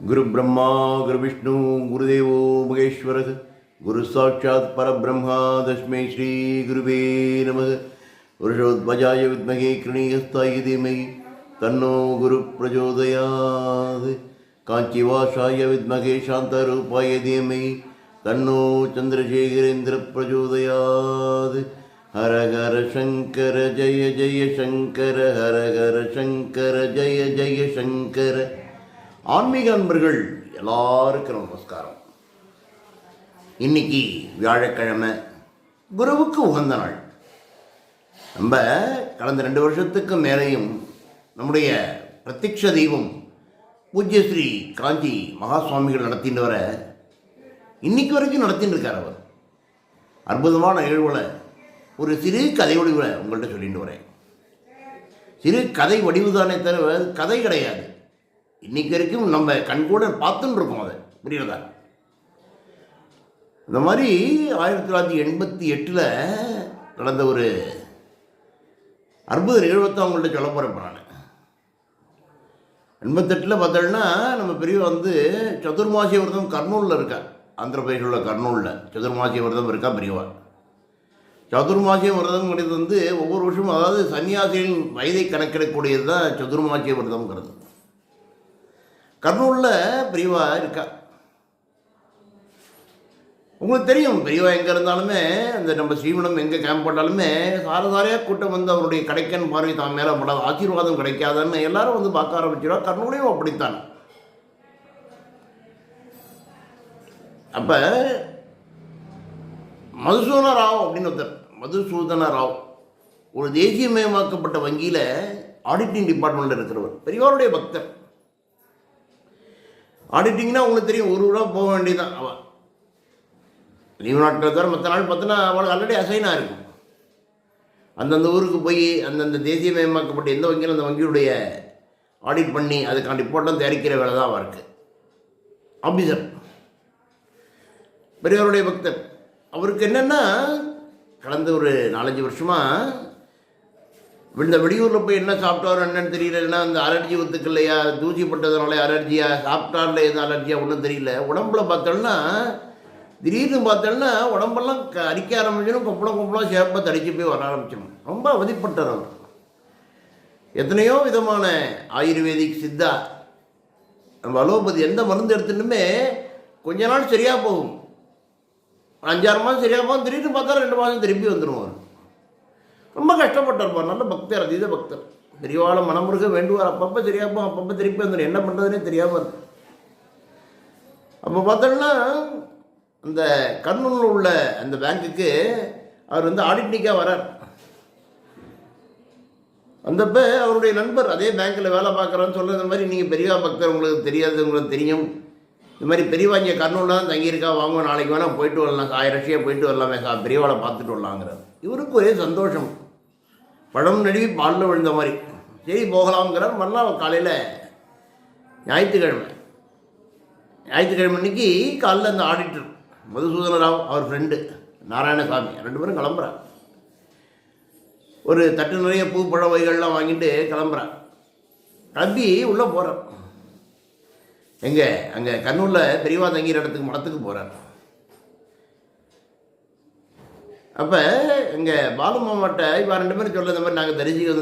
गुरु ब्रह्मा गुरु विष्णु गुरुदेवो महेश्वरः गुरु साक्षात् परब्रह्मा तस्मै श्री गुरुवे नमः। वृषोध्वजाय विद्महे कृणीहस्ताय धीमहि तन्नो गुरु प्रचोदयात्। काञ्चीवासाय विद्महे शान्तरूपाय धीमहि तन्नो चन्द्रशेखरेन्द्र प्रचोदयात्। हर हर शंकर जय जय शंकर हर हर शंकर जय जय शंकर। ஆன்மீக நண்பர்கள் எல்லாருக்கும் நமஸ்காரம். இன்னைக்கு வியாழக்கிழமை, குருவுக்கு உகந்த நாள். நம்ம கடந்த 2 வருஷத்துக்கு மேலேயும் நம்முடைய பிரத்யக்ஷ தெய்வம் பூஜ்ய ஸ்ரீ காஞ்சி மகா சுவாமிகள் நடத்திட்டு வர இன்னைக்கு வரைக்கும் நடத்திட்டு இருக்கார். அவர் அற்புதமான நிகழ்வுகளை ஒரு சிறு கதை வடிவில் உங்கள்கிட்ட சொல்லிட்டு வரேன். சிறு கதை வடிவு தானே தவிர கதை கிடையாது. இன்னைக்கு வரைக்கும் நம்ம கண்கூட பார்த்துன்னு இருக்கோம். அதை புரியுறதா? இந்த மாதிரி 1988 நடந்த ஒரு அற்புத நிகழ்வத்தை அவங்கள்ட்ட சொல்ல போகிறேன். நான் 88 பார்த்தோன்னா நம்ம பெரியவா சதுர்மாசி விரதம் கர்னூலில் இருக்கா. ஆந்திர பிரதேசில் கர்னூலில் சதுர்மாசி விரதம் இருக்கா பெரியவா. சதுர்மாசிய விரதம் கிடையாது ஒவ்வொரு வருஷமும், அதாவது சன்னியாசிகளின் வயதை கணக்கிடக்கூடியது தான் சதுர்மாசிய விரதம்ங்கிறது. கர்னூலில் பெரியவா இருக்கா. உங்களுக்கு தெரியும், பெரியவா எங்கே இருந்தாலுமே அந்த நம்ம ஸ்ரீமணம் எங்கே கேம்ப் போட்டாலுமே சாரசாரியாக கூட்டம் அவருடைய கிடைக்கன்னு பார்வை தான் மேலே படாது, ஆசீர்வாதம் கிடைக்காதுன்னு எல்லாரும் பார்க்க ஆரம்பிச்சிடுவா. கர்னூலையும் அப்படித்தான். அப்போ மதுசூதன ராவ் அப்படின்னு ஒருத்தர், மதுசூதன ராவ் ஒரு தேசியமயமாக்கப்பட்ட வங்கியில் ஆடிட்டிங் டிபார்ட்மெண்ட்டில் இருக்கிறவர், பெரியவாருடைய பக்தர். ஆடிட்டிங்னா உங்களுக்கு தெரியும், ஒரு ஊராக போக வேண்டியதுதான். அவள் லீவ் நாட்டில் தவிர மற்ற நாள் பார்த்தோன்னா அவளுக்கு ஆல்ரெடி அசைனாக இருக்கும். அந்தந்த ஊருக்கு போய் அந்தந்த தேசியமயமாக்கப்பட்ட எந்த வங்கியில் அந்த வங்கியுடைய ஆடிட் பண்ணி அதுக்கான ரிப்போர்ட்லாம் தயாரிக்கிற வேலை தான் அவள் இருக்குது. ஆஃபீஸர், பெரியவருடைய பக்தர். அவருக்கு என்னென்னா கடந்த ஒரு 4-5 வருஷமாக இந்த வெளியூரில் போய் என்ன சாப்பிட்டாரோ என்னன்னு தெரியல. இல்லைன்னா அந்த அலர்ஜி ஒத்துக்கு இல்லையா, தூசி பட்டதுனால அலர்ஜியாக, சாப்பிட்டாரில் எதுவும் அலர்ஜியாக ஒன்றும் தெரியல. உடம்புல பார்த்தோன்னா திடீர்னு பார்த்தோன்னா உடம்பெல்லாம் அரிக்க ஆரம்பிச்சிடும், கொப்பளம் சேப்பாக தடிச்சு போய் வர ஆரம்பிச்சிடும். ரொம்ப அவதிப்பட்டார் அவர். எத்தனையோ விதமான ஆயுர்வேதிக், சித்தா, நம்ம அலோபதி எந்த மருந்து எடுத்துட்டுமே கொஞ்ச நாள் சரியாக போகும், 5-6 மாதம் சரியாக போகும். திடீர்னு பார்த்தா 2 மாதம் திருப்பி வந்துடுவார். ரொம்ப கஷ்டப்பட்டார். நல்ல பக்தர், அதீத பக்தர். பெரியவாளை மனமுருக வேண்டுவார். அப்பப்போ சரியாப்போம், அப்பப்போ திருப்பி வந்துடும். என்ன பண்ணுறதுனே தெரியாமல் இருக்கு. அப்போ பார்த்தோன்னா அந்த கர்னூலில் உள்ள அந்த பேங்க்குக்கு அவர் ஆடிட்னிக்காக வரார். அந்தப்போ அவருடைய நண்பர் அதே பேங்க்கில் வேலை பார்க்குறான்னு சொல்கிற, இந்த மாதிரி நீங்கள் பெரியவா பக்தர், உங்களுக்கு தெரியாது, உங்களுக்கு தெரியும், இந்த மாதிரி பெரியவா இங்கே கர்னூலில் தான் தங்கியிருக்கா, வாங்க நாளைக்கு வேணால் போயிட்டு வரலாம், ரஷ்யா போயிட்டு வரலாமே, பெரியவாளை பார்த்துட்டு வரலாங்கிறார். இவருக்கு ஒரே சந்தோஷம், பழம் நழுவி பாலில் விழுந்த மாதிரி. சரி போகலாம்ங்கிறார். மறுநாள் காலையில் ஞாயிற்றுக்கிழமை அன்றைக்கி காலையில் அந்த ஆடிட்டர் மதுசூதன ராவ், அவர் ஃப்ரெண்டு நாராயணசாமி, 2 பேரும் கிளம்புறார். ஒரு தட்டு நிறைய பூ பழ வகைகள்லாம் வாங்கிட்டு கிளம்புறார். கிளம்பி உள்ளே போகிறார். அங்கே கர்னூலில் பெரியவா தங்கிற இடத்துக்கு மடத்துக்கு போகிறார். அப்போ இங்கே பாலு மாமாட்ட இப்போ 2 பேரும் சொல்ல, இந்த மாதிரி நாங்கள்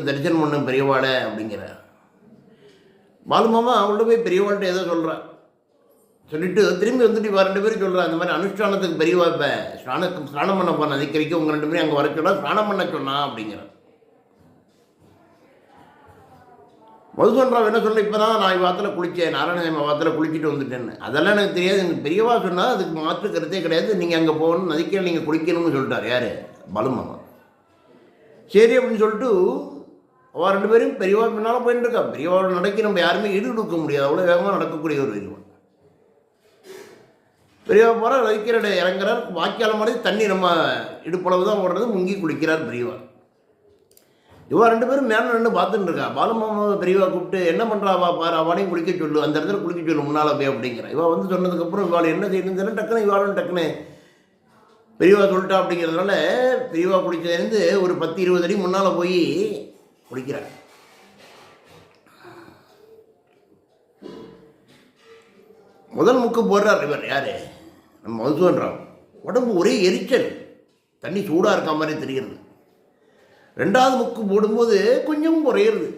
தரிசனம் பண்ணோம் பெரியவாளை அப்படிங்கிறார். பாலு மாமா அவங்கள்ட்ட போய் பெரியவாள்கிட்ட ஏதோ சொல்கிறார். சொல்லிவிட்டு திரும்பி வந்துட்டு இப்போ 2 பேரும் சொல்கிறார், இந்த மாதிரி அனுஷ்டானத்துக்கு பெரியவா இப்போ ஸ்நானம் பண்ண போன நதிக்கரைக்கு உங்கள் 2 பேரும் அங்கே வர சொன்னா, ஸ்நானம் பண்ண சொன்னா அப்படிங்கிறார். மதுசூதன் என்ன சொல்ல, இப்போ தான் நான் வாரத்தில் குளித்தேன், நாராயணசாமி வாரத்தில் குளிச்சுட்டு வந்துட்டேன்னு. அதெல்லாம் எனக்கு தெரியாது, எனக்கு பெரியவா சொன்னால் அதுக்கு மாற்று கருத்தே கிடையாது, நீங்கள் அங்கே போகணும், நதிக்கையில் நீங்கள் குளிக்கணும்னு சொல்லிட்டார். யார்? பாலுமாமா. சரி அப்படின்னு சொல்லிட்டு அவள் 2 பேரும் பெரியவா பின்னால் போயிட்டு இருக்கா. பெரியவாவோட நடக்கி நம்ம யாருமே ஈடு கொடுக்க முடியாது, அவ்வளோ வேகமாக நடக்கக்கூடிய ஒரு பெரியவா. பெரியவா போகிற நதிக்கிற இறங்குறார். வாய்க்கால மாதிரி தண்ணி நம்ம இடுப்பளவு தான் ஓடுறது, முங்கி குளிக்கிறார் பெரியவா. இவா 2 பேரும் மேலே நின்று பார்த்துட்டு இருக்கா. பாலுமாமா பெரியவா கூப்பிட்டு, என்ன பண்ணுறாவா பாரு, அவனையும் குளிக்க சொல்லு, அந்த இடத்துல குளிக்க சொல்லு முன்னால் போய் அப்படிங்கிற. இவா சொன்னதுக்கப்புறம் இவாள் என்ன செய்யணும்னு டக்குன்னு இவாளும் டக்குன்னு பெரியவா சொல்லிட்டா. அப்படிங்கிறதுனால பெரியவா குளிச்சதுலேருந்து ஒரு 10-20 அடி முன்னால் போய் குளிக்கிறார். முதல் முக்கு போடுறார் இவர் யார், நம்ம மதுசூதன் ராவ். உடம்பு ஒரே எரிச்சல், தண்ணி சூடாக இருக்க மாதிரி தெரிகிறது. ரெண்டாவது முக்கு போடும்போது கொஞ்சம் குறையிறது.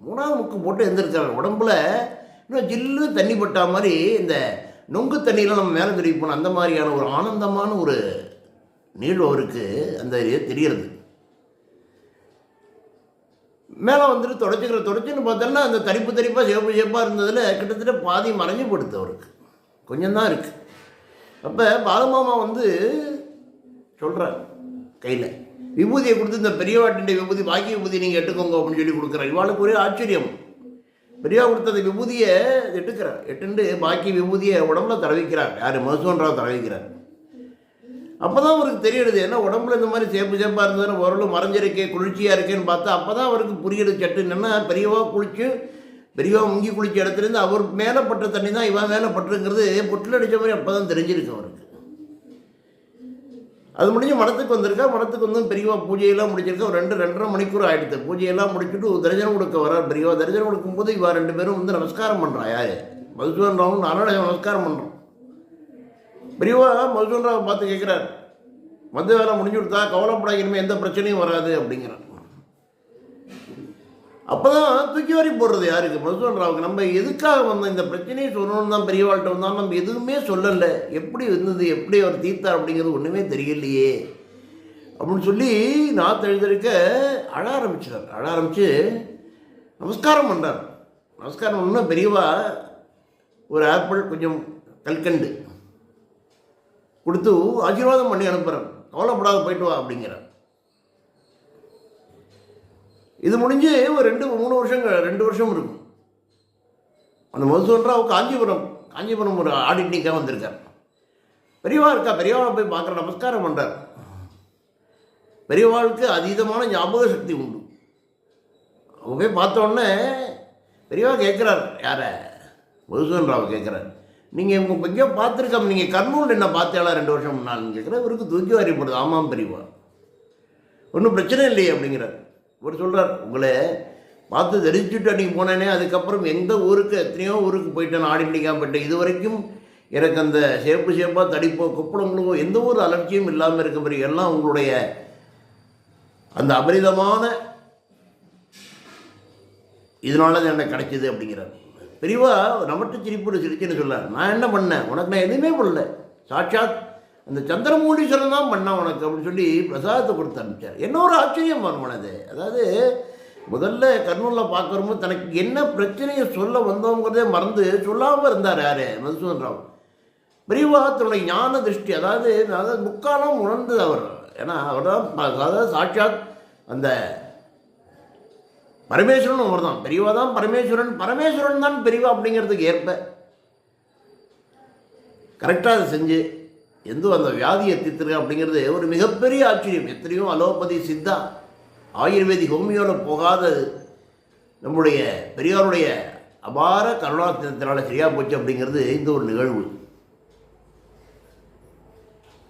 மூணாவது முக்கு போட்டு எழுந்திருக்கிறார். உடம்புல இன்னும் ஜில்லு தண்ணி பட்டா மாதிரி, இந்த நொங்கு தண்ணியெலாம் நம்ம மேலே திருப்பி போனோம் அந்த மாதிரியான ஒரு ஆனந்தமான ஒரு நீழ்வு அவருக்கு அந்த தெரிகிறது. மேலே வந்துட்டு தொடச்சுன்னு பார்த்தோன்னா அந்த தரிப்பாக சிவப்பாக இருந்ததில் கிட்டத்தட்ட பாதி மறைஞ்சு படுத்து அவருக்கு, கொஞ்சம்தான் இருக்குது. அப்போ பாலமாமா சொல்கிறார், கையில் விபூதியை கொடுத்து இந்த பெரியவாட்டின் விபூதி, பாக்கி விபூதி நீங்கள் எடுத்துக்கோங்க அப்படின்னு சொல்லி கொடுக்குறார். இவாளுக்கு ஒரே ஆச்சரியம். பெரியவா கொடுத்தது விபூதியை எட்டுக்கிறார். எட்டுண்டு பாக்கி விபூதியை உடம்புல தடவிக்கிறார். யார், மதுசூதன் ராவ் தடவிக்கிறார். அப்போ தான் அவருக்கு தெரியுது, ஏன்னா உடம்புல இந்த மாதிரி சேப்பாக இருந்ததுன்னு ஓரளவு மறைஞ்சிருக்கே, குளிர்ச்சியாக இருக்கேன்னு பார்த்தா அப்போ தான் அவருக்கு புரியுது சட்டு. என்னென்னா பெரியவா முங்கி குளிச்ச இடத்துலேருந்து அவர் மேலே பட்ட தண்ணி தான் இவன் மேலே பட்டுருங்கிறது பொட்டில் அடித்த மாதிரி அப்போ தான் தெரிஞ்சிருக்கு அவருக்கு. அது முடிஞ்சு மடத்துக்கு வந்திருக்கா. மடத்துக்கு பெரியவா பூஜையெல்லாம் முடிச்சிருக்கா. ஒரு 2-2.5 மணிக்கூர் ஆகிடுது. பூஜையெல்லாம் முடிச்சுட்டு தரிசனம் கொடுக்க வரார் பெரியவா. தரிசனம் கொடுக்கும்போது இவா 2 பேரும் நமஸ்காரம் பண்ணுறான். யார், மதுசூதன் ராவும் நானும் நமஸ்காரம் பண்ணுறோம். பெரியவா மதுசூதன் ராவை பார்த்து கேட்குறார், மத வேலை முடிஞ்சு கொடுத்தா கவலைப்படாத, இனிமேல் எந்த பிரச்சனையும் வராது அப்படிங்கிறார். அப்போ தான் தூக்கி வாரி போடுறது யாருக்கு, மதுசூதன் ராவுக்கு. நம்ம எதுக்காக வந்தோம், இந்த பிரச்சனையை சொல்லணும்னு தான் பெரியவாள்கிட்ட வந்தாலும் நம்ம எதுவுமே சொல்லலை, எப்படி இருந்தது, எப்படி அவர் தீர்த்தார் அப்படிங்கிறது ஒன்றுமே தெரியலையே அப்படின்னு சொல்லி நான் எழுதிருக்க அழ ஆரம்பிச்சிட்டார். அழ ஆரம்பித்து நமஸ்காரம் பண்ணுறார். நமஸ்காரம் பண்ணா பெரியவா ஒரு ஆப்பிள் கொஞ்சம் கல்கண்டு கொடுத்து ஆசீர்வாதம் பண்ணி அனுப்புகிறார். கவலைப்படாத போயிட்டு வா அப்படிங்கிறார். இது முடிஞ்சு ஒரு 2 வருஷம் இருக்கும். அந்த மதுசூதன் ராவ் காஞ்சிபுரம் ஒரு ஆடிட்டிங்காக வந்திருக்கார். பெரியவா இருக்கா. பெரியவாளை போய் பார்க்குற, நமஸ்காரம் பண்ணுறார். பெரியவாளுக்கு அதீதமான ஞாபக சக்தி உண்டு. அவங்க போய் பார்த்தோன்னே பெரியவா கேட்குறார், யாரை, மதுசூதன் ராவ் கேட்குறார், நீங்கள் உங்கள் எங்கேயோ பார்த்துருக்காம, நீங்கள் கர்னூல் என்ன பார்த்தேளா 2 வருஷம் முன்னாள்னு கேட்குறேன். இவருக்கு தூக்கி வாரிப்படுது. ஆமாம் பெரியவா, ஒன்றும் பிரச்சனை இல்லையே அப்படிங்கிறார். இவர் சொல்கிறார், உங்களை பார்த்து தெரிஞ்சுட்டு அன்றைக்கி போனேனே, அதுக்கப்புறம் எந்த ஊருக்கு, எத்தனையோ ஊருக்கு போயிட்டேன், ஆடிண்டிக்காக போயிட்டேன். இது வரைக்கும் எனக்கு அந்த சேப்பாக தடிப்போ கொப்பளங்களோ எந்த ஒரு அலட்சியும் இல்லாமல் இருக்க பிறகு எல்லாம் உங்களுடைய அந்த அபரிதமான இதனால தான் எனக்கு கிடைச்சிது அப்படிங்கிறார். பெரியவா நமட்டு சிரிச்சுன்னு சொல்லார், நான் என்ன பண்ணேன், உனக்கு நான் எதுவுமே பண்ணல, சாட்சாத் அந்த சந்திரமூலீஸ்வரன் தான் பண்ணான் உனக்கு அப்படின்னு சொல்லி பிரசாதத்தை கொடுத்து அனுப்பிச்சார். என்ன ஒரு ஆச்சரியம் மனது. அதாவது முதல்ல கர்னூலில் பார்க்குறோம்போது தனக்கு என்ன பிரச்சனையை சொல்ல வந்தோங்கிறதே மறந்து சொல்லாமல் இருந்தார். யார், மதுசூதன் ராவ். பெரியவா தன்னுடைய ஞான திருஷ்டி, அதாவது முக்காலம் உணர்ந்தது அவர். ஏன்னா அவர் தான், அதாவது சாட்சாத் அந்த பரமேஸ்வரன் அவர் தான். பெரியவா தான் பரமேஸ்வரன் தான் பெரியவா அப்படிங்கிறதுக்கு ஏற்ப கரெக்டாக அதை செஞ்சு அந்த வியாதியை தீர்த்துருக்க அப்படிங்கிறது ஒரு மிகப்பெரிய ஆச்சரியம். எத்தனையோ அலோபதி, சித்தா, ஆயுர்வேதிக், ஹோமியோவில் போகாத நம்முடைய பெரியாருடைய அபார கருணாத்திரத்தினால சரியாக போச்சு அப்படிங்கிறது இந்த ஒரு நிகழ்வு.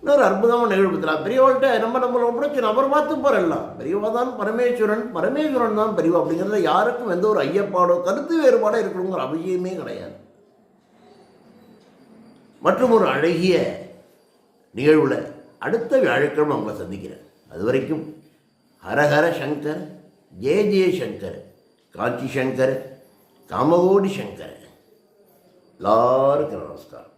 இன்னொரு அற்புதமான நிகழ்வு. பெரியவாள்கிட்ட நம்மளை ஒப்படைச்சு நபர் பார்த்து போகிறெல்லாம் பெரியவா தான் பரமேஸ்வரன் தான் பெரியவா அப்படிங்கிறத யாருக்கும் எந்த ஒரு ஐயப்பாடோ கருத்து வேறுபாடோ இருக்கணுங்கிற அவசியமே கிடையாது. மற்றும் ஒரு அழகிய நிகழ்வில் அடுத்த வியாழக்கிழமை அவங்களை சந்திக்கிறேன். அது வரைக்கும் ஹரஹர சங்கர், ஜெய ஜெய சங்கர், காஞ்சி சங்கர், காமகோடி சங்கர். எல்லாருக்கும் நமஸ்காரம்.